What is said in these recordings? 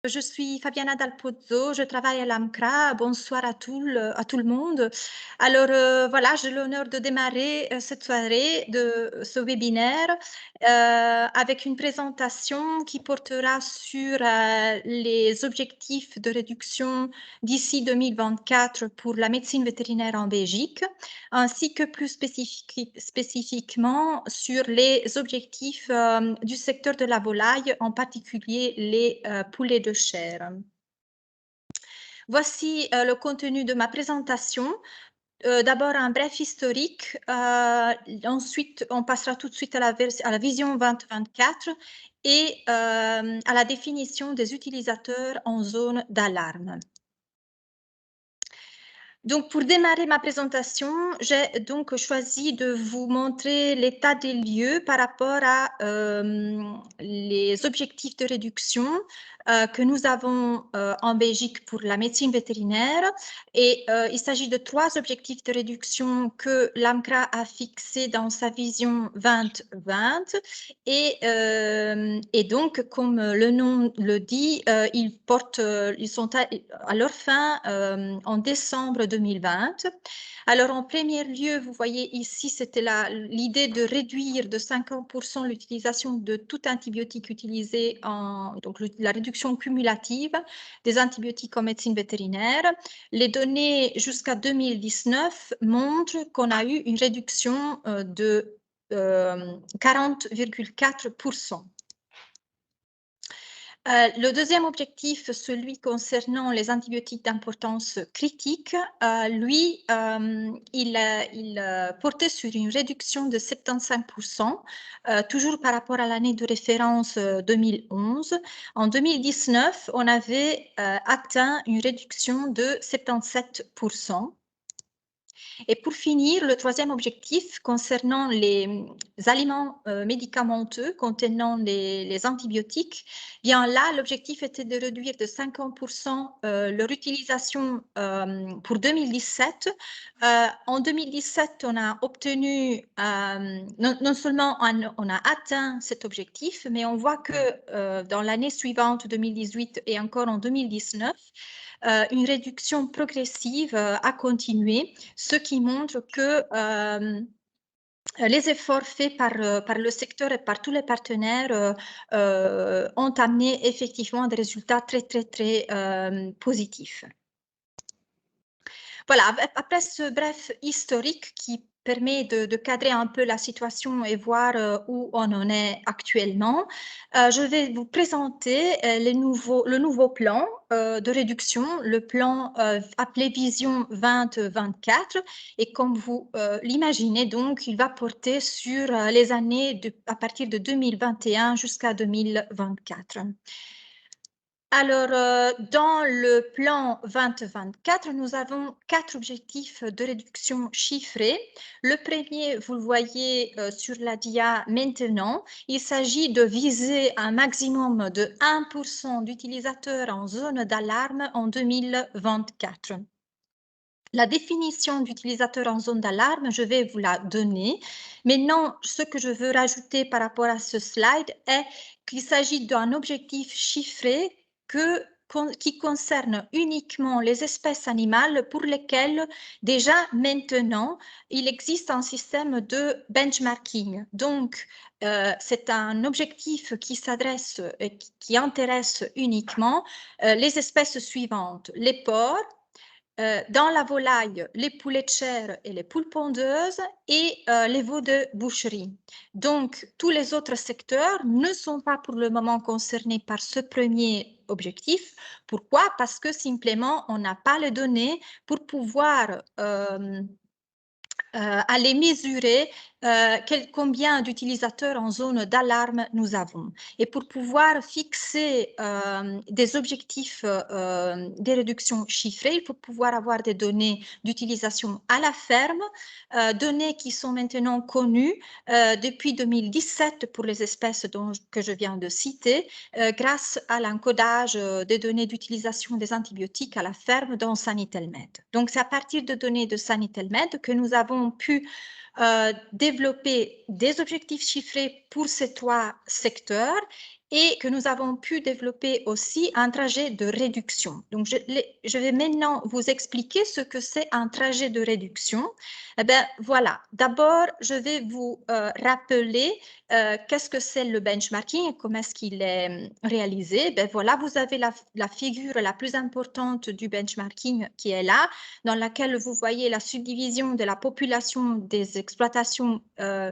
je suis Fabiana Dal Pozzo, je travaille à l'AMCRA. Bonsoir à tout le monde. Alors voilà, j'ai l'honneur de démarrer cette soirée, de ce webinaire, avec une présentation qui portera sur les objectifs de réduction d'ici 2024 pour la médecine vétérinaire en Belgique, ainsi que plus spécifiquement sur les objectifs du secteur de la volaille, en particulier les poulets de chair. Voici le contenu de ma présentation. D'abord un bref historique, ensuite on passera tout de suite à la vision 2024 et à la définition des utilisateurs en zone d'alarme. Donc, pour démarrer ma présentation, j'ai donc choisi de vous montrer l'état des lieux par rapport à les objectifs de réduction que nous avons en Belgique pour la médecine vétérinaire. Et il s'agit de 3 objectifs de réduction que l'AMCRA a fixés dans sa vision 2020. Et donc, comme le nom le dit, ils sont à leur fin en décembre 2020. Alors, en premier lieu, vous voyez ici, c'était l'idée de réduire de 50% l'utilisation de tout antibiotique utilisé donc la réduction cumulative des antibiotiques en médecine vétérinaire. Les données jusqu'à 2019 montrent qu'on a eu une réduction de 40,4%. Le deuxième objectif, celui concernant les antibiotiques d'importance critique, lui, il portait sur une réduction de 75%, toujours par rapport à l'année de référence 2011. En 2019, on avait atteint une réduction de 77%. Et pour finir, le troisième objectif concernant les aliments médicamenteux contenant les antibiotiques, bien là, l'objectif était de réduire de 50% leur utilisation pour 2017. En 2017, on a obtenu, non seulement on a atteint cet objectif, mais on voit que dans l'année suivante, 2018 et encore en 2019, une réduction progressive a continué, ce qui montre que les efforts faits par le secteur et par tous les partenaires ont amené effectivement des résultats très, très, très positifs. Voilà, après ce bref historique qui permet de cadrer un peu la situation et voir où on en est actuellement, je vais vous présenter le nouveau plan de réduction, le plan appelé Vision 2024. Et comme vous l'imaginez, donc, il va porter sur les années à partir de 2021 jusqu'à 2024. Alors, dans le plan 2024, nous avons 4 objectifs de réduction chiffrés. Le premier, vous le voyez sur la dia maintenant, il s'agit de viser un maximum de 1% d'utilisateurs en zone d'alarme en 2024. La définition d'utilisateur en zone d'alarme, je vais vous la donner. Maintenant, ce que je veux rajouter par rapport à ce slide est qu'il s'agit d'un objectif chiffré qui concerne uniquement les espèces animales pour lesquelles déjà maintenant il existe un système de benchmarking. Donc, c'est un objectif qui s'adresse et qui intéresse uniquement les espèces suivantes: les porcs, dans la volaille, les poulets de chair et les poules pondeuses et les veaux de boucherie. Donc, tous les autres secteurs ne sont pas pour le moment concernés par ce premier objectif. Pourquoi? Parce que simplement, on n'a pas les données pour pouvoir aller mesurer combien d'utilisateurs en zone d'alarme nous avons. Et pour pouvoir fixer des objectifs des réductions chiffrées, il faut pouvoir avoir des données d'utilisation à la ferme, données qui sont maintenant connues depuis 2017 pour les espèces que je viens de citer, grâce à l'encodage des données d'utilisation des antibiotiques à la ferme dans Sanitelmed. Donc, c'est à partir de données de Sanitelmed que nous avons pu développer des objectifs chiffrés pour ces 3 secteurs et que nous avons pu développer aussi un trajet de réduction. Donc, je vais maintenant vous expliquer ce que c'est un trajet de réduction. Eh bien, voilà. D'abord, je vais vous rappeler qu'est-ce que c'est le benchmarking et comment est-ce qu'il est réalisé. Ben voilà, vous avez la figure la plus importante du benchmarking qui est là, dans laquelle vous voyez la subdivision de la population des exploitations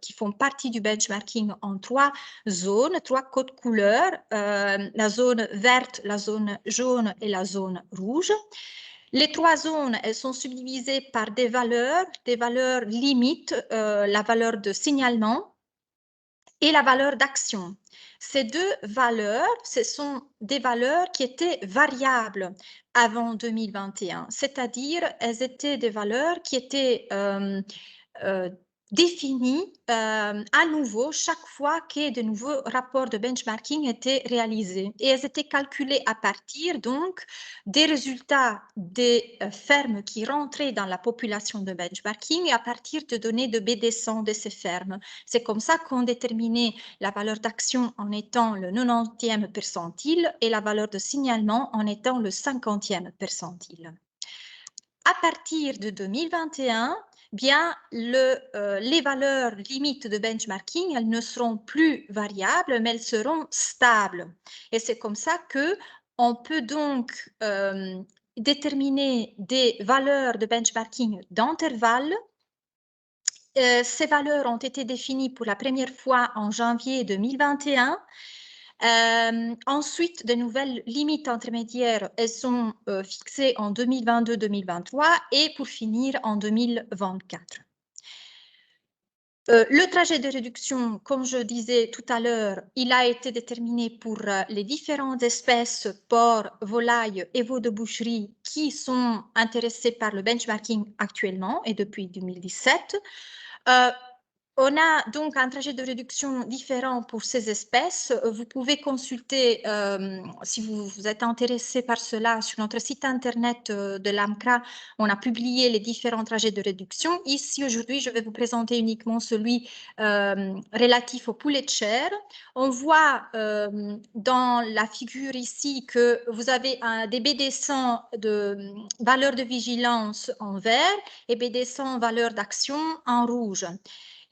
qui font partie du benchmarking en 3 zones, 3 codes couleurs, la zone verte, la zone jaune et la zone rouge. Les 3 zones, elles sont subdivisées par des valeurs limites, la valeur de signalement et la valeur d'action. Ces 2 valeurs, ce sont des valeurs qui étaient variables avant 2021, c'est-à-dire elles étaient des valeurs qui étaient définies à nouveau chaque fois que de nouveaux rapports de benchmarking étaient réalisés. Et elles étaient calculées à partir donc des résultats des fermes qui rentraient dans la population de benchmarking et à partir de données de BD100 de ces fermes. C'est comme ça qu'on déterminait la valeur d'action en étant le 90e percentile et la valeur de signalement en étant le 50e percentile. À partir de 2021, bien, les valeurs limites de benchmarking, elles ne seront plus variables, mais elles seront stables. Et c'est comme ça qu'on peut donc déterminer des valeurs de benchmarking d'intervalle. Ces valeurs ont été définies pour la première fois en janvier 2021. Ensuite, de nouvelles limites intermédiaires, elles sont fixées en 2022-2023 et pour finir en 2024. Le trajet de réduction, comme je disais tout à l'heure, il a été déterminé pour les différentes espèces porcs, volailles et veaux de boucherie qui sont intéressés par le benchmarking actuellement et depuis 2017. On a donc un trajet de réduction différent pour ces espèces. Vous pouvez consulter, si vous êtes intéressé par cela, sur notre site internet de l'AMCRA, on a publié les différents trajets de réduction. Ici, aujourd'hui, je vais vous présenter uniquement celui relatif au poulet de chair. On voit dans la figure ici que vous avez des BD100 de valeur de vigilance en vert et BD100 valeur d'action en rouge.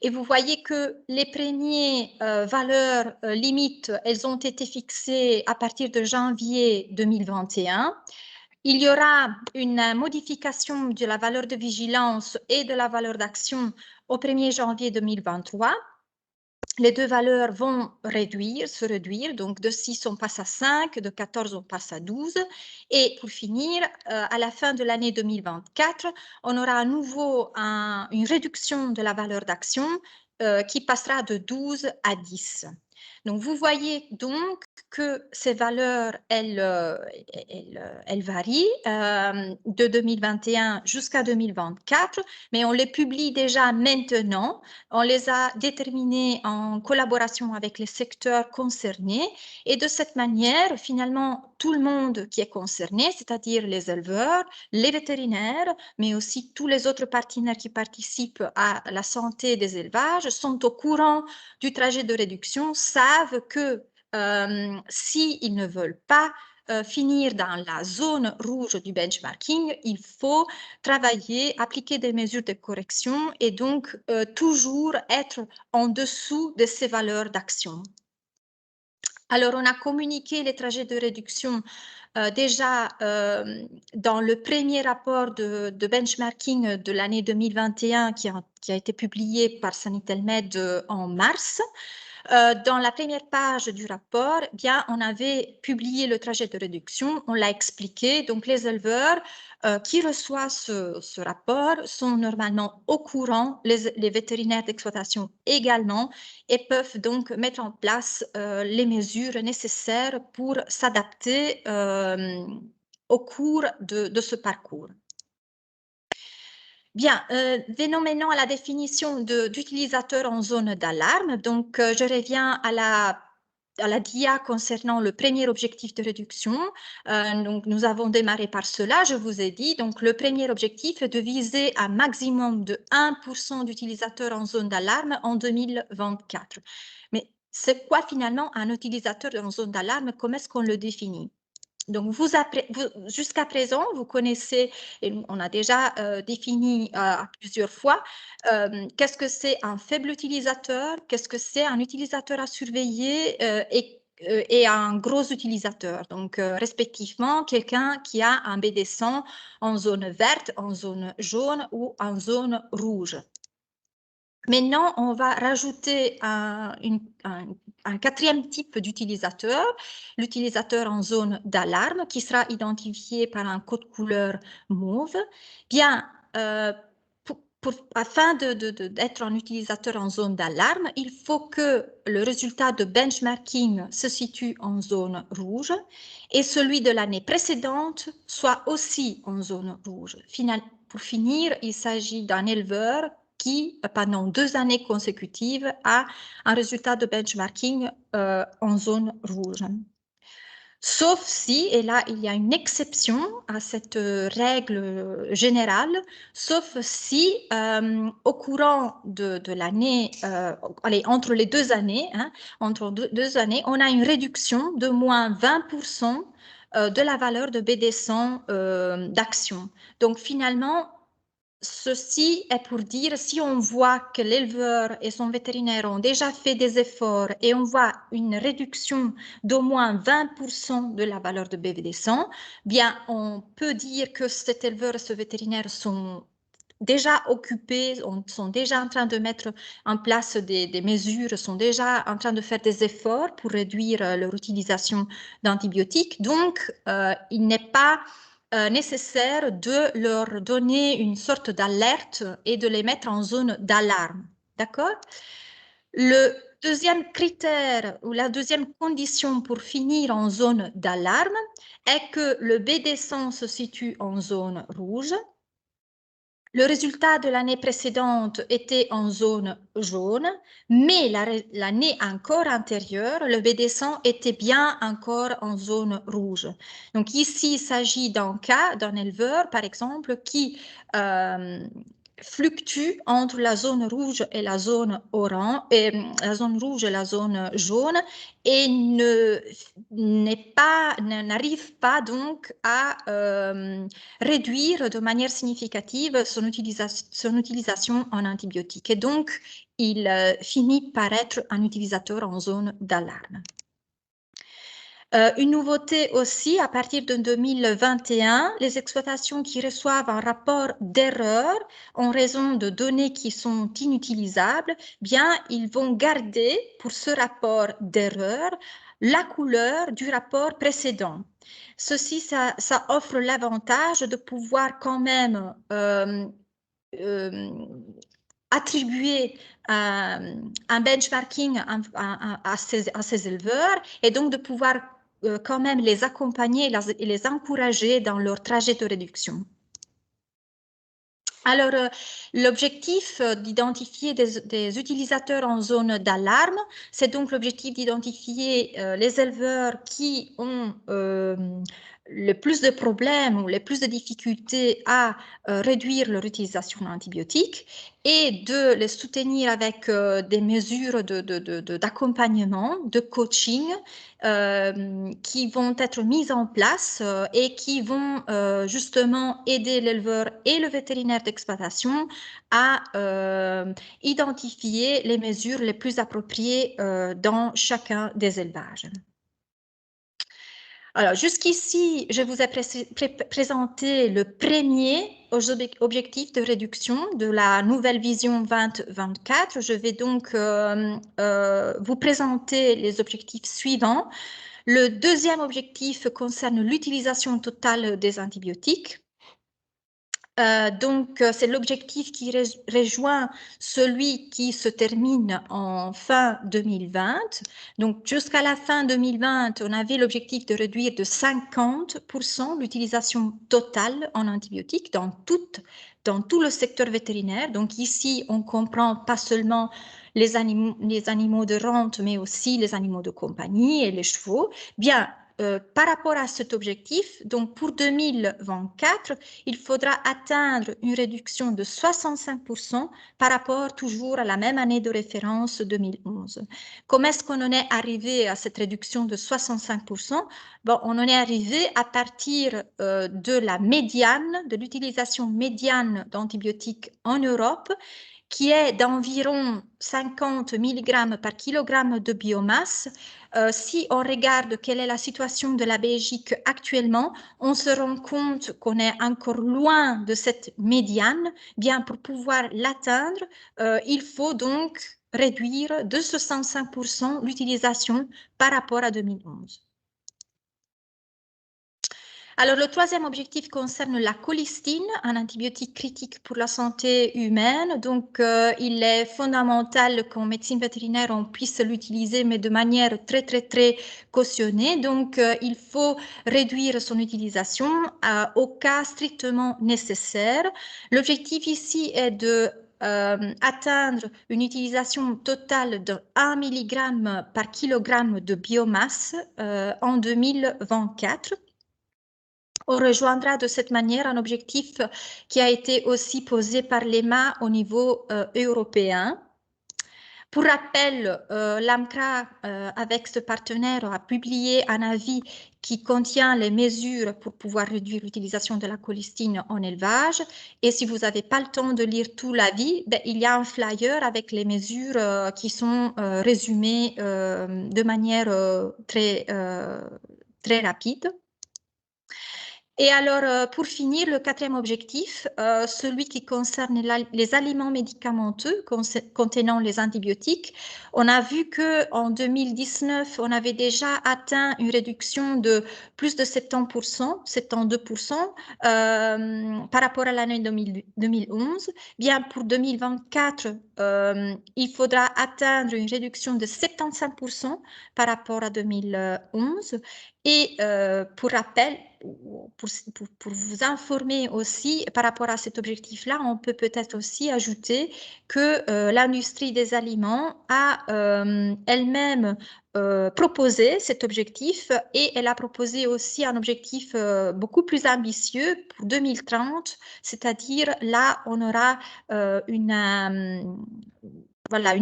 Et vous voyez que les premières valeurs limites, elles ont été fixées à partir de janvier 2021. Il y aura une modification de la valeur de vigilance et de la valeur d'action au 1er janvier 2023. Les 2 valeurs vont se réduire, donc de 6 on passe à 5, de 14 on passe à 12. Et pour finir, à la fin de l'année 2024, on aura à nouveau une réduction de la valeur d'action qui passera de 12 à 10. Donc, vous voyez donc que ces valeurs, elles varient de 2021 jusqu'à 2024, mais on les publie déjà maintenant. On les a déterminées en collaboration avec les secteurs concernés et de cette manière, finalement, tout le monde qui est concerné, c'est-à-dire les éleveurs, les vétérinaires, mais aussi tous les autres partenaires qui participent à la santé des élevages, sont au courant du trajet de réduction, savent que s'ils ne veulent pas finir dans la zone rouge du benchmarking, il faut travailler, appliquer des mesures de correction et donc toujours être en dessous de ces valeurs d'action. Alors, on a communiqué les trajets de réduction déjà dans le premier rapport de benchmarking de l'année 2021 qui a été publié par Sanitelmed en mars. Dans la première page du rapport, bien, on avait publié le trajet de réduction, on l'a expliqué. Donc, les éleveurs qui reçoivent ce rapport sont normalement au courant, les vétérinaires d'exploitation également, et peuvent donc mettre en place les mesures nécessaires pour s'adapter au cours de ce parcours. Bien, venons maintenant à la définition d'utilisateur en zone d'alarme. Donc, je reviens à la dia concernant le premier objectif de réduction. Donc, nous avons démarré par cela, je vous ai dit. Donc, le premier objectif est de viser un maximum de 1% d'utilisateurs en zone d'alarme en 2024. Mais c'est quoi finalement un utilisateur en zone d'alarme? Comment est-ce qu'on le définit? Donc, jusqu'à présent, vous connaissez, et on a déjà défini à plusieurs fois, qu'est-ce que c'est un faible utilisateur, qu'est-ce que c'est un utilisateur à surveiller et un gros utilisateur. Donc, respectivement, quelqu'un qui a un BD100 en zone verte, en zone jaune ou en zone rouge. Maintenant, on va rajouter un quatrième type d'utilisateur, l'utilisateur en zone d'alarme, qui sera identifié par un code couleur mauve. Bien, afin d'être un utilisateur en zone d'alarme, il faut que le résultat de benchmarking se situe en zone rouge et celui de l'année précédente soit aussi en zone rouge. Pour finir, il s'agit d'un éleveur qui, pendant 2 années consécutives, a un résultat de benchmarking en zone rouge. Sauf si, et là il y a une exception à cette règle générale, sauf si au courant de l'année, entre les 2 années, entre deux années, on a une réduction de moins 20% de la valeur de BD100 d'action. Donc finalement, ceci est pour dire, si on voit que l'éleveur et son vétérinaire ont déjà fait des efforts et on voit une réduction d'au moins 20% de la valeur de BVD100, bien, on peut dire que cet éleveur et ce vétérinaire sont déjà occupés, sont déjà en train de mettre en place des mesures, sont déjà en train de faire des efforts pour réduire leur utilisation d'antibiotiques. Donc, il n'est pas nécessaire de leur donner une sorte d'alerte et de les mettre en zone d'alarme. D'accord? Le deuxième critère ou la deuxième condition pour finir en zone d'alarme est que le BD100 se situe en zone rouge. Le résultat de l'année précédente était en zone jaune, mais l'année encore antérieure, le BD100 était bien encore en zone rouge. Donc ici, il s'agit d'un cas d'un éleveur, par exemple, qui fluctue entre la zone rouge et la zone orange, la zone rouge et la zone jaune, et n'arrive pas donc à réduire de manière significative son utilisation en antibiotiques. Et donc, il finit par être un utilisateur en zone d'alarme. Une nouveauté aussi, à partir de 2021, les exploitations qui reçoivent un rapport d'erreur en raison de données qui sont inutilisables, bien, ils vont garder pour ce rapport d'erreur la couleur du rapport précédent. Ceci, ça offre l'avantage de pouvoir quand même attribuer un benchmarking à ces éleveurs et donc de pouvoir quand même les accompagner et les encourager dans leur trajet de réduction. Alors, l'objectif d'identifier des utilisateurs en zone d'alarme, c'est donc l'objectif d'identifier les éleveurs qui ont le plus de problèmes ou le plus de difficultés à réduire leur utilisation d'antibiotiques et de les soutenir avec des mesures d'accompagnement, de coaching qui vont être mises en place et qui vont justement aider l'éleveur et le vétérinaire d'exploitation à identifier les mesures les plus appropriées dans chacun des élevages. Alors, jusqu'ici, je vous ai présenté le premier objectif de réduction de la nouvelle vision 2024. Je vais donc vous présenter les objectifs suivants. Le deuxième objectif concerne l'utilisation totale des antibiotiques. Donc, c'est l'objectif qui rejoint celui qui se termine en fin 2020. Donc, jusqu'à la fin 2020, on avait l'objectif de réduire de 50% l'utilisation totale en antibiotiques dans tout le secteur vétérinaire. Donc, ici, on comprend pas seulement les animaux de rente, mais aussi les animaux de compagnie et les chevaux. Bien, par rapport à cet objectif, donc pour 2024, il faudra atteindre une réduction de 65% par rapport toujours à la même année de référence 2011. Comment est-ce qu'on en est arrivé à cette réduction de 65%? Bon, on en est arrivé à partir de la médiane, de l'utilisation médiane d'antibiotiques en Europe, qui est d'environ 50 mg par kilogramme de biomasse. Si on regarde quelle est la situation de la Belgique actuellement, on se rend compte qu'on est encore loin de cette médiane. Bien, pour pouvoir l'atteindre, il faut donc réduire de 65% l'utilisation par rapport à 2011. Alors, le troisième objectif concerne la colistine, un antibiotique critique pour la santé humaine. Donc, il est fondamental qu'en médecine vétérinaire, on puisse l'utiliser, mais de manière très cautionnée. Donc, il faut réduire son utilisation au cas strictement nécessaire. L'objectif ici est de atteindre une utilisation totale de 1 mg par kilogramme de biomasse en 2024. On rejoindra de cette manière un objectif qui a été aussi posé par l'EMA au niveau européen. Pour rappel, l'AMCRA, avec ce partenaire, a publié un avis qui contient les mesures pour pouvoir réduire l'utilisation de la colistine en élevage. Et si vous n'avez pas le temps de lire tout l'avis, il y a un flyer avec les mesures qui sont résumées de manière très rapide. Et alors, pour finir, le quatrième objectif, celui qui concerne les aliments médicamenteux contenant les antibiotiques, on a vu qu'en 2019, on avait déjà atteint une réduction de plus de 70%, 72% par rapport à l'année 2011. Bien, pour 2024, il faudra atteindre une réduction de 75% par rapport à 2011. Et pour rappel, pour vous informer aussi par rapport à cet objectif-là, on peut peut-être aussi ajouter que l'industrie des aliments a elle-même proposé cet objectif et elle a proposé aussi un objectif beaucoup plus ambitieux pour 2030, c'est-à-dire là, on aura une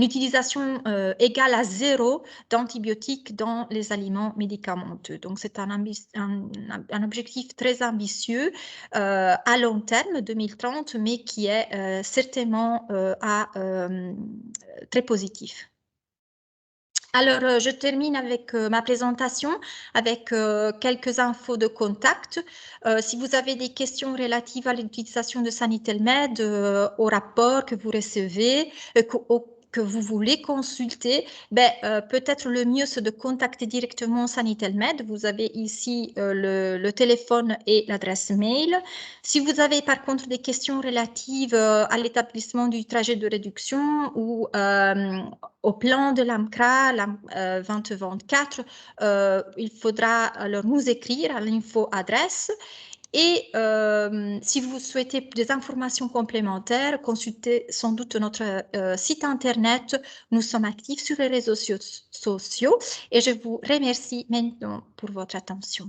utilisation égale à 0 d'antibiotiques dans les aliments médicamenteux. Donc, c'est un objectif très ambitieux à long terme, 2030, mais qui est certainement très positif. Alors, je termine avec ma présentation, avec quelques infos de contact. Si vous avez des questions relatives à l'utilisation de Sanitel-Med, au rapport que vous recevez, que vous voulez consulter, peut-être le mieux c'est de contacter directement Sanitel-Med. Vous avez ici le téléphone et l'adresse mail. Si vous avez par contre des questions relatives à l'établissement du trajet de réduction ou au plan de l'AMCRA 2024, il faudra alors nous écrire à l'info-adresse. Et si vous souhaitez des informations complémentaires, consultez sans doute notre site internet. Nous sommes actifs sur les réseaux sociaux et je vous remercie maintenant pour votre attention.